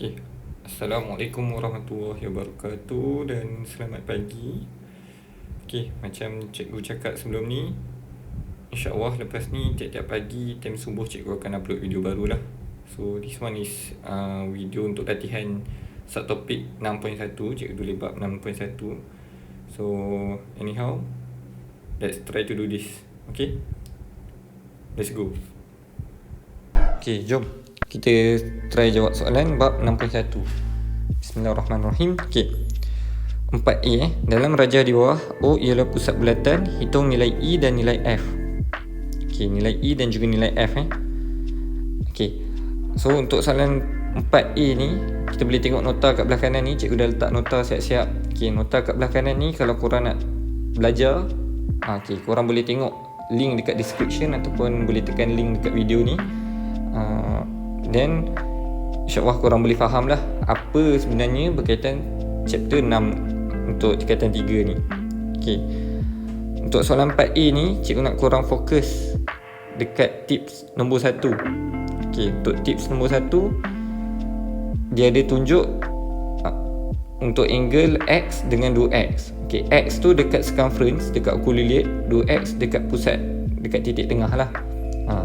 Okey. Assalamualaikum warahmatullahi wabarakatuh dan selamat pagi. Okey, macam cikgu cakap sebelum ni, insya-Allah lepas ni tiap-tiap pagi time subuh cikgu akan upload video baru lah. So this one is video untuk latihan subtopik 6.1, cikgu tulis bab 6.1. So anyhow, let's try to do this. Okay? Let's go. Okay, jom kita try jawab soalan bab 6.1. Bismillahirrahmanirrahim. Okay, 4A dalam rajah di bawah, O ialah pusat bulatan. Hitung nilai E dan nilai F. Okay, nilai E dan juga nilai F. Okay, so untuk soalan 4A ni, kita boleh tengok nota kat belah kanan ni. Cikgu dah letak nota siap-siap. Okay, nota kat belah kanan ni, kalau korang nak belajar, okay, korang boleh tengok link dekat description ataupun boleh tekan link dekat video ni. Dan insyaAllah korang boleh faham lah apa sebenarnya berkaitan chapter 6 untuk tingkatan 3 ni. Okay, untuk soalan 4A ni, cikgu nak korang fokus dekat tips nombor 1. Okay, untuk tips nombor 1, dia ada tunjuk untuk angle X dengan 2X. Okay, X tu dekat circumference, dekat ukul lilit. 2X dekat pusat, dekat titik tengah lah.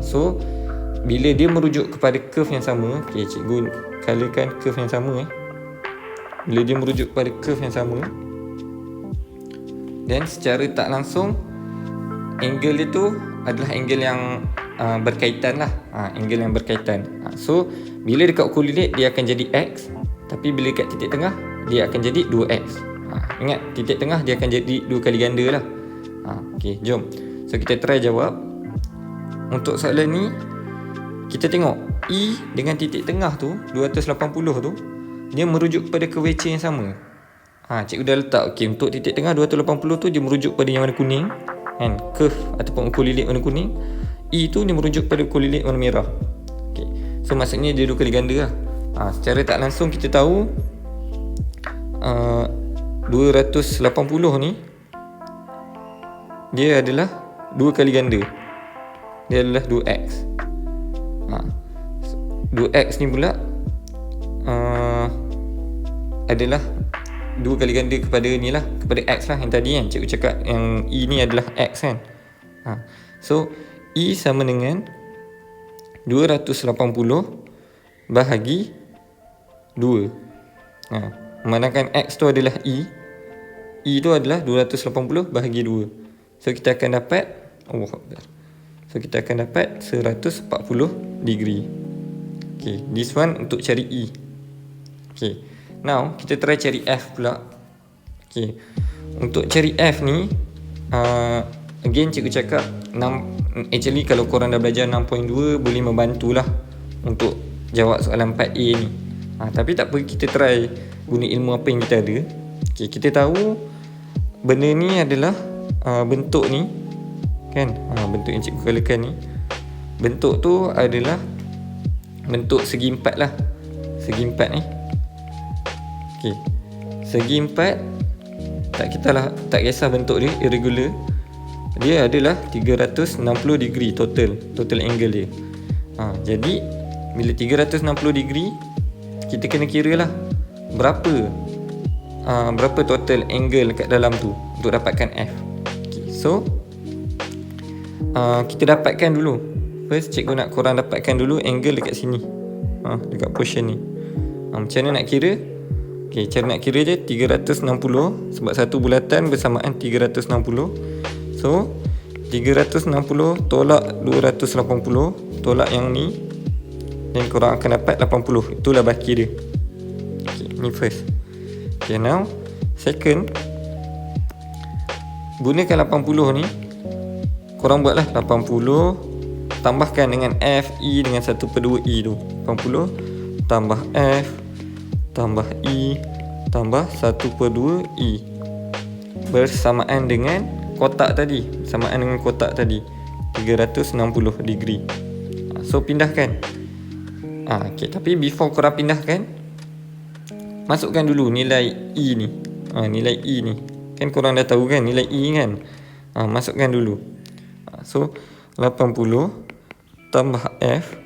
So bila dia merujuk kepada curve yang sama, okay, cikgu colorkan curve yang sama. Bila dia merujuk kepada curve yang sama, dan secara tak langsung angle dia tu adalah angle yang berkaitan lah. Angle yang berkaitan. So bila dekat ukul lilit dia akan jadi X, tapi bila dekat titik tengah dia akan jadi 2X. Ingat, titik tengah dia akan jadi 2 kali ganda lah. Okay, jom. So kita try jawab. Untuk soalan ni, kita tengok E dengan titik tengah tu 280 tu, dia merujuk kepada curvature yang sama. Cikgu dah letak. Okay, untuk titik tengah 280 tu dia merujuk pada yang warna kuning kan, curve ataupun ukul lilit warna kuning. E tu dia merujuk pada ukul lilit warna merah. Okay, so maksudnya dia 2 kali ganda lah. Secara tak langsung kita tahu 280 ni dia adalah 2 kali ganda. Dia adalah 2X. 2X ni pula adalah 2 kali ganda kepada ni lah, kepada X lah yang tadi kan. Cikgu cakap yang E ni adalah X kan. So E sama dengan 280 bahagi 2. Memandangkan X tu adalah E tu adalah 280 bahagi 2. So kita akan dapat kita akan dapat 140 degree. Okay, this one untuk cari E. Okay, now kita try cari F pula. Okay, untuk cari F ni, again cikgu cakap actually kalau korang dah belajar 6.2 boleh membantulah untuk jawab soalan 4A ni. Tapi tak apa, kita try guna ilmu apa yang kita ada. Okay, kita tahu benda ni adalah bentuk ni kan, bentuk yang cikgu colorkan ni, bentuk tu adalah bentuk segi empat lah. Segi empat ni, okay, segi empat, tak kisah bentuk dia irregular, dia adalah 360 degree total angle dia. Jadi bila 360 degree, kita kena kira lah berapa total angle kat dalam tu untuk dapatkan F. Okay, so kita dapatkan dulu. First, cikgu nak korang dapatkan dulu angle dekat sini, dekat portion ni. Macam mana nak kira? Okay, cara nak kira je 360, sebab satu bulatan bersamaan 360. So 360 tolak 280, tolak yang ni, dan korang akan dapat 80. Itulah baki dia. Okay, ni first. Okay, now second, gunakan 80 ni, korang buatlah 80 tambahkan dengan F, E dengan 1/2 E tu. 80 tambah F tambah E tambah 1/2 E bersamaan dengan kotak tadi. Samaan dengan kotak tadi 360 degree. So pindahkan. Okay, tapi before korang pindahkan, masukkan dulu nilai E ni. Nilai E ni kan korang dah tahu kan nilai E kan. Masukkan dulu. So 80 tambah F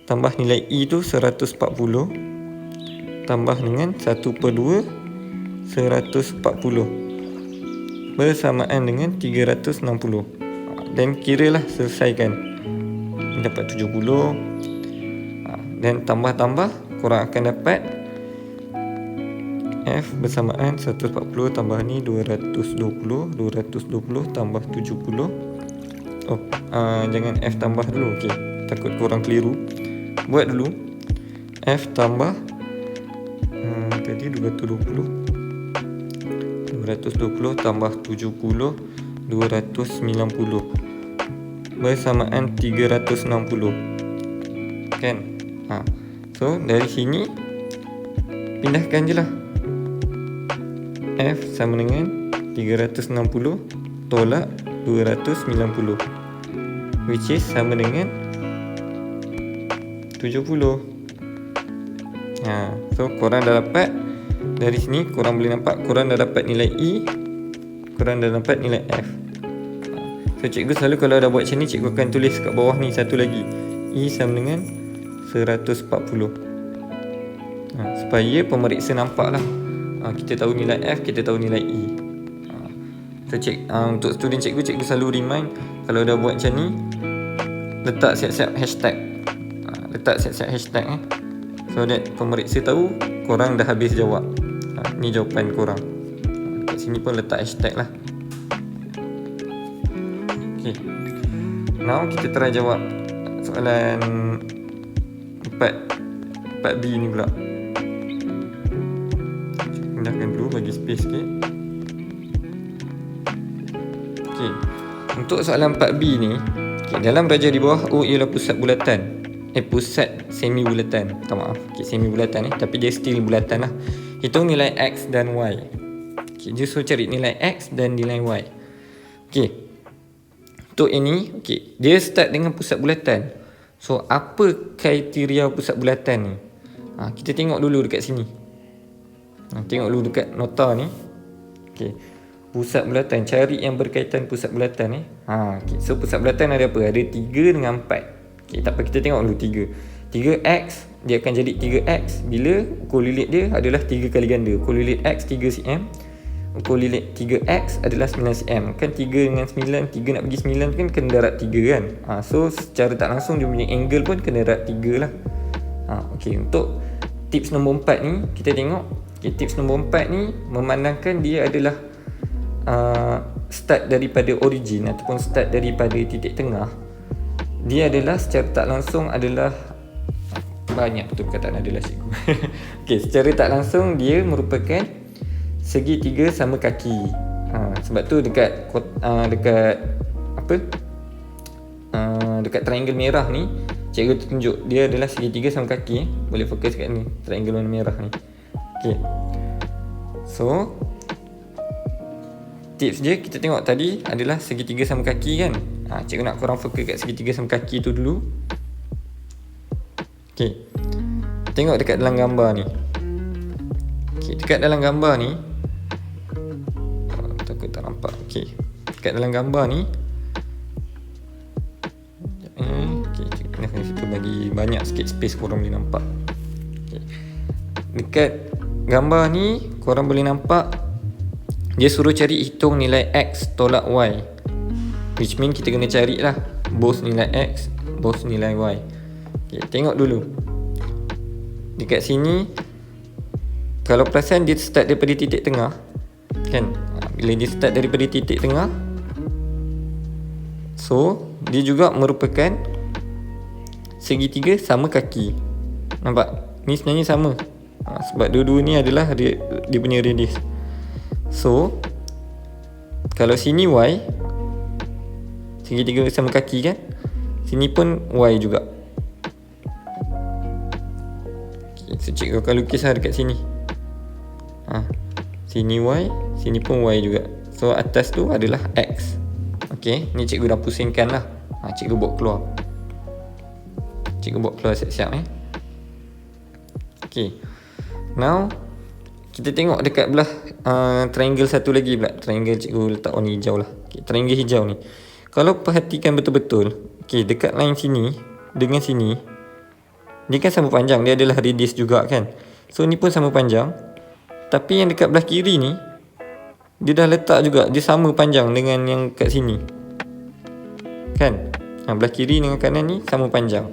tambah nilai E tu 140 tambah dengan 1/2 140 bersamaan dengan 360. Dan kiralah selesaikan. Dapat 70. Dan tambah-tambah, korang akan dapat F bersamaan 140 tambah ni 220. 220 tambah 70. Jangan F tambah dulu. Okey, takut korang keliru. Buat dulu. F tambah tadi 220 tambah 70 290 bersamaan 360. Kan? So dari sini pindahkan je lah. F sama dengan 360 tolak 290, which is sama dengan 70. So korang dah dapat. Dari sini korang boleh nampak korang dah dapat nilai E, korang dah dapat nilai F. So cikgu selalu kalau dah buat macam ni, cikgu akan tulis kat bawah ni satu lagi, E sama dengan 140. Supaya pemeriksa nampak lah. Kita tahu nilai F, kita tahu nilai E. So untuk student cikgu selalu remind, kalau dah buat macam ni, letak siap-siap hashtag. So that pemeriksa tahu korang dah habis jawab. Ni jawapan korang. Kat sini pun letak hashtag lah. Okay, now kita try jawab soalan 4B ni pula. Pindahkan dulu, bagi space sikit. Okay, untuk soalan 4B ni, dalam raja di bawah O ialah pusat bulatan. Pusat semi bulatan. Semi bulatan tapi dia still bulatan lah. Hitung nilai X dan Y. Dia suruh cari nilai X dan nilai Y. Untuk ini, dia start dengan pusat bulatan. So apa kriteria pusat bulatan ni? Kita tengok dulu dekat sini. Tengok dulu dekat nota ni. Pusat bulatan, cari yang berkaitan pusat bulatan ni. So pusat bulatan ada apa? Ada 3 dengan 4. Tak apa, kita tengok dulu 3. 3x dia akan jadi 3x bila ukur lilit dia adalah 3 kali ganda. Ukur lilit x 3 cm, ukur lilit 3x adalah 9 cm. Kan 3 dengan 9, 3 nak bagi 9 kan kena darat 3 kan. So secara tak langsung dia punya angle pun kena darat 3 lah. Untuk tips nombor 4 ni kita tengok. Tips nombor 4 ni memandangkan dia adalah start daripada origin ataupun start daripada titik tengah. Dia adalah secara tak langsung adalah banyak betul perkataan adalah cikgu. Secara tak langsung dia merupakan segitiga sama kaki. Sebab tu dekat dekat triangle merah ni cikgu tunjuk dia adalah segitiga sama kaki. Boleh fokus kat ni, triangle warna merah ni. So tips dia kita tengok tadi adalah segitiga sama kaki kan. Cikgu nak korang fokus kat segitiga sama kaki tu dulu. Tengok dekat dalam gambar ni. Dekat dalam gambar ni, takut tak nampak. Dekat dalam gambar ni, cikgu kena situ bagi banyak sikit space korang boleh nampak. Dekat gambar ni korang boleh nampak dia suruh cari hitung nilai X tolak Y, which mean kita kena carilah both nilai X, both nilai Y. Tengok dulu dekat sini. Kalau perasan dia start daripada titik tengah kan. Bila dia start daripada titik tengah, so dia juga merupakan segitiga sama kaki. Nampak? Ni sebenarnya sama. Sebab dua-dua ni adalah dia punya radius. So kalau sini Y, segitiga sama kaki kan, sini pun Y juga. So cikgu akan lukis lah dekat sini. Sini Y, sini pun Y juga. So atas tu adalah X. Ni cikgu dah pusingkan lah. Cikgu buat keluar. Siap-siap Now kita tengok dekat belah triangle satu lagi pula. Triangle cikgu letak warna hijau lah. Triangle hijau ni, kalau perhatikan betul-betul, dekat line sini dengan sini, dia kan sama panjang, dia adalah radius juga kan. So ni pun sama panjang. Tapi yang dekat belah kiri ni, dia dah letak juga, dia sama panjang dengan yang kat sini, kan? Belah kiri dengan kanan ni sama panjang.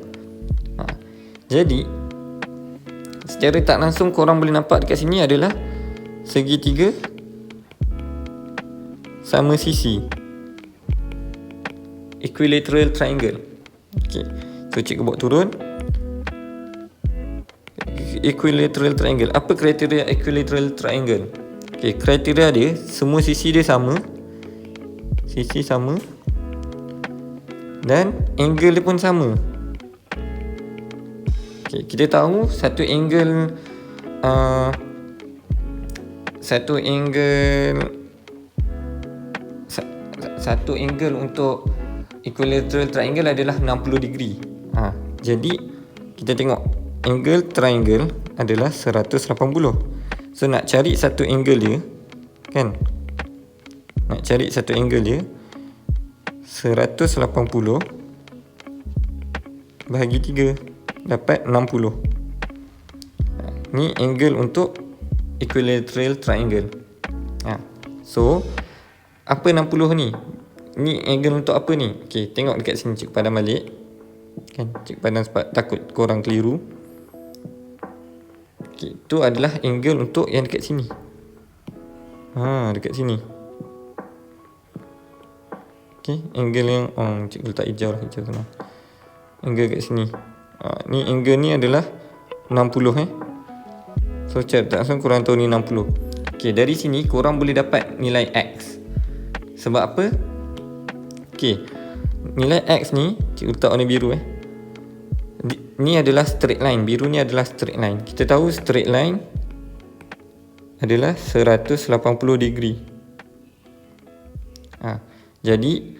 Jadi secara tak langsung korang boleh nampak dekat sini adalah segitiga sama sisi, equilateral triangle. Okay, so cikgu buat turun. Equilateral triangle. Apa kriteria equilateral triangle? Okay, kriteria dia semua sisi dia sama, sisi sama, dan angle dia pun sama. Okay, kita tahu satu angle untuk equilateral triangle adalah 60 degree. Jadi kita tengok angle triangle adalah 180. So nak cari satu angle dia, kan? Nak cari satu angle dia 180 bahagi 3 dapat 60. Ni angle untuk equilateral triangle. So apa 60 ni? Ni angle untuk apa ni? Okay, tengok dekat sini, cikgu padam balik, kan? Cikgu padam sebab takut korang keliru. Okay, itu adalah angle untuk yang dekat sini. Dekat sini. Okay, angle yang cikgu letak hijau lah, hijau sana. Angle kat sini. Ni angle ni adalah 60 So tak langsung korang tahu ni 60. Okay, dari sini korang boleh dapat nilai X. Sebab apa? Okay, nilai X ni cikgu letak warna biru Ni adalah straight line. Biru ni adalah straight line. Kita tahu straight line adalah 180 degree. Jadi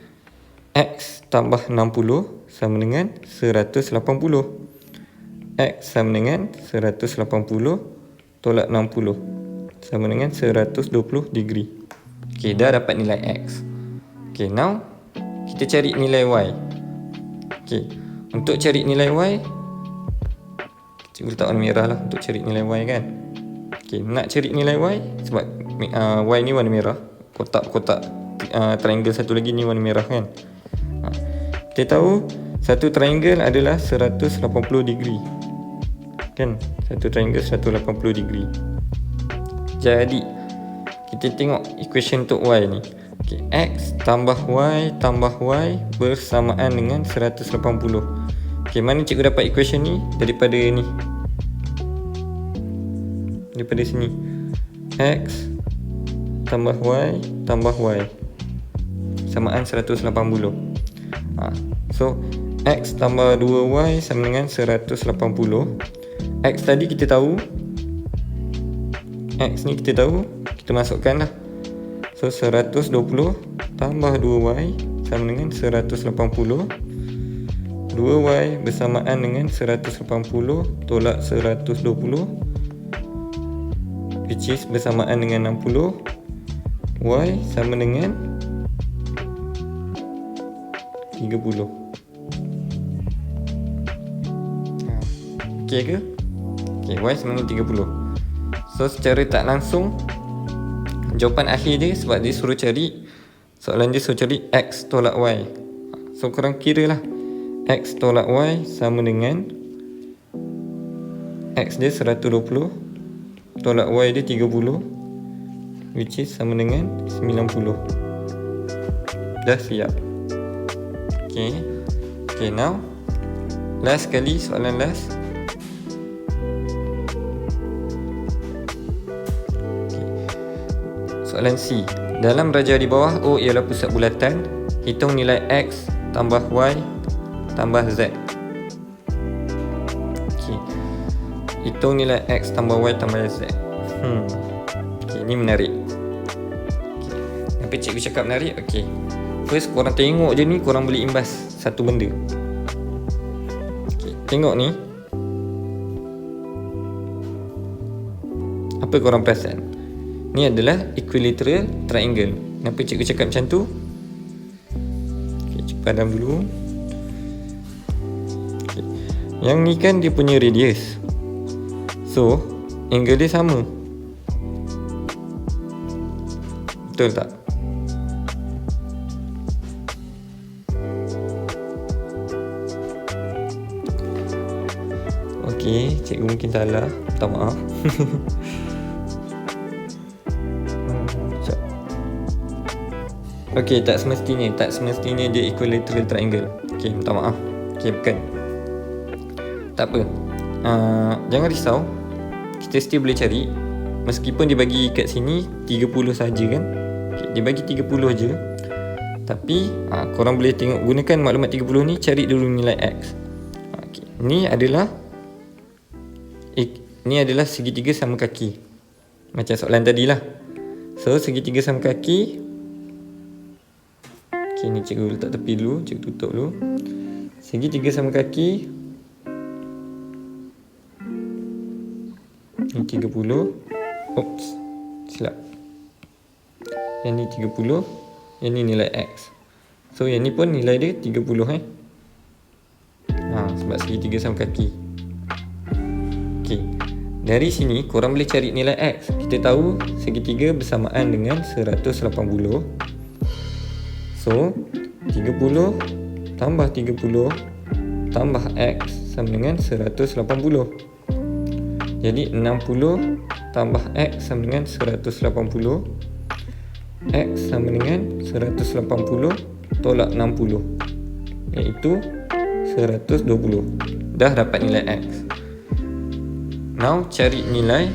X tambah 60 sama dengan 180. X sama dengan 180 tolak 60 sama dengan 120 degree. Okay, dah dapat nilai X. Okay, now kita cari nilai Y. Okay, untuk cari nilai Y, cikgu letak warna merah lah untuk cari nilai Y, kan? Okay, nak cari nilai Y sebab Y ni warna merah, kotak-kotak triangle satu lagi ni warna merah, kan? Kita tahu satu triangle adalah 180 degree, kan? Satu triangle 180 degree. Jadi kita tengok equation untuk Y ni. Okay, X tambah Y bersamaan dengan 180. Okay, mana cikgu dapat equation ni? Daripada ni, daripada sini. X tambah Y samaan 180. So X tambah 2Y sama dengan 180. X tadi kita tahu, X ni kita tahu, kita masukkan lah. So 120 tambah 2Y sama dengan 180. 2Y bersamaan dengan 180 tolak 120, which is bersamaan dengan 60. Y sama dengan 30. Okay ke? Okay, Y sama dengan 30. So secara tak langsung jawapan akhir dia, sebab dia suruh cari, soalan dia suruh cari X tolak Y. So korang kira lah, X tolak Y sama dengan X dia 120 tolak Y dia 30, which is sama dengan 90. Dah siap. Okay, now last kali, soalan last. Soalan C. Dalam rajah di bawah O ialah pusat bulatan, hitung nilai X tambah Y tambah Z. Okay, hitung nilai X tambah Y tambah Z. Okay, ini menarik. Kenapa cikgu cakap menarik? Okay, first korang tengok je ni, korang boleh imbas satu benda. Okay, tengok ni, apa korang perasan? Ni adalah equilateral triangle. Kenapa cikgu cakap macam tu? Okay, cikgu padam dulu. Okay. Yang ni kan dia punya radius. So angle dia sama. Betul tak? Okey, cikgu mungkin salah. Minta maaf. Okey, tak semestinya dia equilateral triangle. Okey, minta maaf. Okey, bukan. Tak apa. Jangan risau. Kita still boleh cari. Meskipun dia bagi kat sini 30 saja kan. Okay, dia bagi 30 je. Tapi korang boleh tengok, gunakan maklumat 30 ni, cari dulu nilai X. Okay. Ni adalah segitiga sama kaki. Macam soalan tadi lah. So segitiga sama kaki. Okay, ni cikgu letak tepi dulu, cikgu tutup dulu. Segitiga sama kaki. Ni 30. Oops, silap. Yang ni 30. Yang ni nilai X. So yang ni pun nilai dia 30 sebab segitiga sama kaki. Okay. Dari sini korang boleh cari nilai X. Kita tahu segitiga bersamaan dengan 180. So 30 tambah 30 tambah X sama dengan 180. Jadi 60 tambah X sama dengan 180. X sama dengan 180 tolak 60, iaitu 120. Dah dapat nilai X. Now cari nilai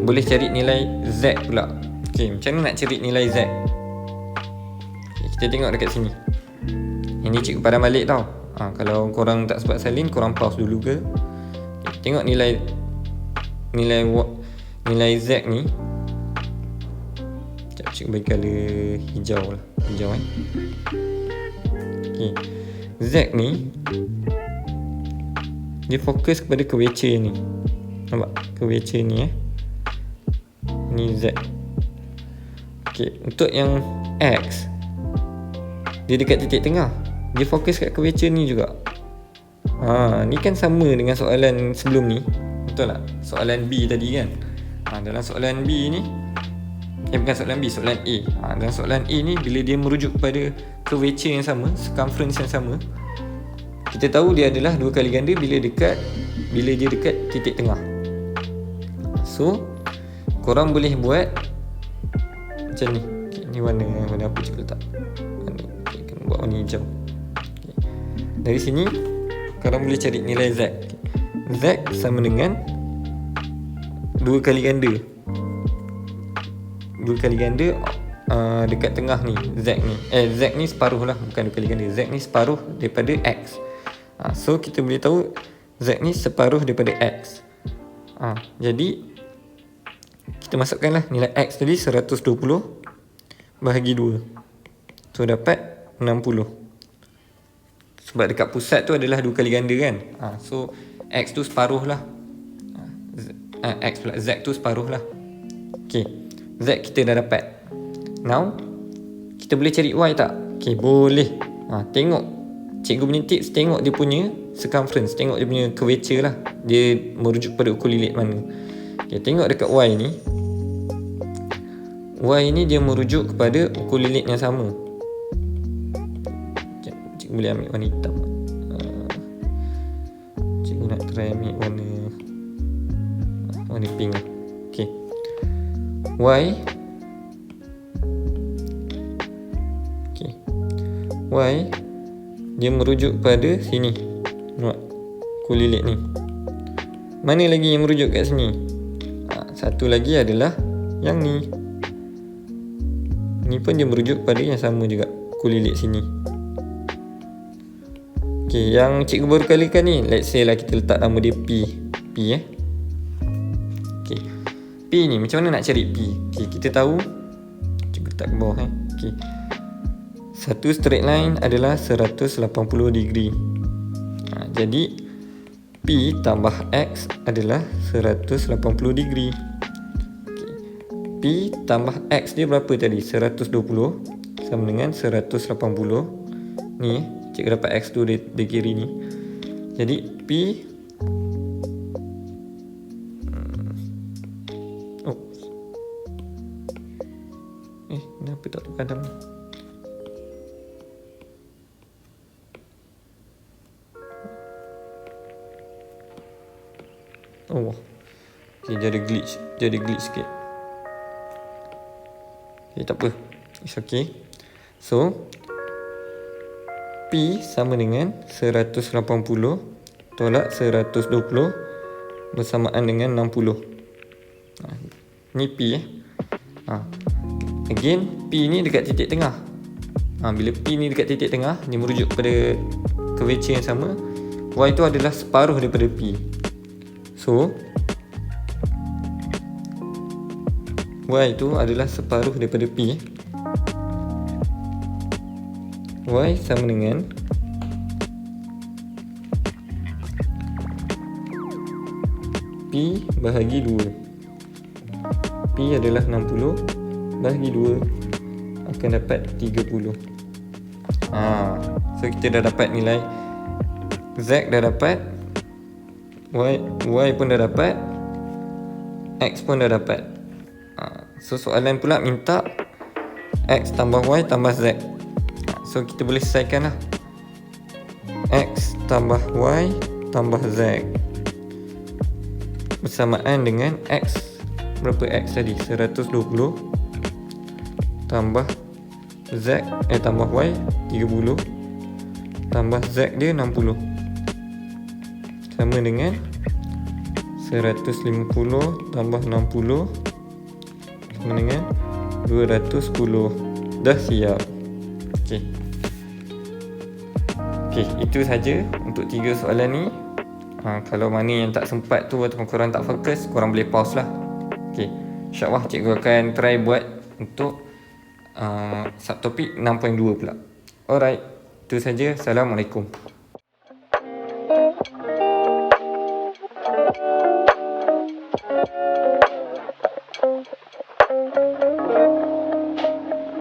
boleh cari nilai Z pula. Okay, macam mana nak cari nilai Z? Okay, kita tengok dekat sini. Ini cikgu padam balik tau. Kalau korang tak sempat salin, korang pause dulu ke. Okay, tengok nilai Z ni. Sekejap cikgu bagi colour hijau lah. Hijau okay. Z ni dia fokus kepada curvature ni. Nampak? Curvature ni Ni Z. Okay, untuk yang X, dia dekat titik tengah. Dia fokus kat curvature ni juga. Ni kan sama dengan soalan sebelum ni. Betul tak? Soalan B tadi kan. Dalam soalan B ni, bukan soalan B, soalan A. Dalam soalan A ni, bila dia merujuk kepada curvature yang sama, circumference yang sama, kita tahu dia adalah dua kali ganda bila dia dekat titik tengah. So korang boleh buat macam ni. Okay, ni warna apa cikgu letak? Okay, kena buat warna hijau. Okay. Dari sini korang boleh cari nilai Z. Z sama dengan dua kali ganda dekat tengah ni. Z ni separuh lah, bukan dua kali ganda. Z ni separuh daripada X. So kita boleh tahu Z ni separuh daripada X. Jadi kita masukkanlah nilai X tadi 120 bahagi 2. So dapat 60. Sebab dekat pusat tu adalah dua kali ganda kan. So X tu separuh lah. X pula Z tu separuh lah. Okay, Z kita dah dapat. Now kita boleh cari Y tak? Okay, boleh. Tengok cikgu punya tips, tengok dia punya circumference, tengok dia punya curvature lah. Dia merujuk pada ukur lilit mana. Okay, tengok dekat Y ni. Y ni dia merujuk kepada ukur lilit yang sama. Cikgu boleh ambil warna hitam. Cikgu nak try ambil warna pink. Okay, Y dia merujuk pada sini. Nampak? Ukur lilit ni. Mana lagi yang merujuk kat sini? Satu lagi adalah yang ni. Ni pun dia merujuk pada yang sama juga, ukur lilit sini. Okay, yang cikgu baru kalikan ni, let's say lah kita letak nama dia P. Okay, P ni macam mana nak cari P? Okay, kita tahu, cikgu letak ke bawah. Okay, satu straight line adalah 180 degree. Jadi P tambah X adalah 180 degree. Okay. P tambah X dia berapa tadi? 120 sama dengan 180. Ni cikgu dapat X tu di kiri ni. Jadi P Oh, okay, jadi glitch sikit. Okay, tak apa, it's okay. So P sama dengan 180 tolak 120 bersamaan dengan 60. Ni P Again, P ni dekat titik tengah. Bila P ni dekat titik tengah, ni merujuk kepada curvature yang sama. Y tu adalah separuh daripada P. So Y tu adalah separuh daripada P. Y sama dengan P bahagi 2. P adalah 60 bahagi 2 akan dapat 30. So kita dah dapat nilai Z dah dapat, Y pun dah dapat, X pun dah dapat. So soalan pula minta X tambah Y tambah Z. So kita boleh selesaikan lah. X tambah Y tambah Z bersamaan dengan X. Berapa X tadi? 120 tambah Z tambah Y 30 tambah Z dia 60 sama dengan 150 tambah 60 sama dengan 210. Dah siap. Okey, itu saja untuk 3 soalan ni. Kalau mana yang tak sempat tu ataupun korang tak fokus, korang boleh pause lah. Okey, InsyaAllah cikgu akan try buat untuk subtopik 6.2 pula. Alright, itu saja. Assalamualaikum.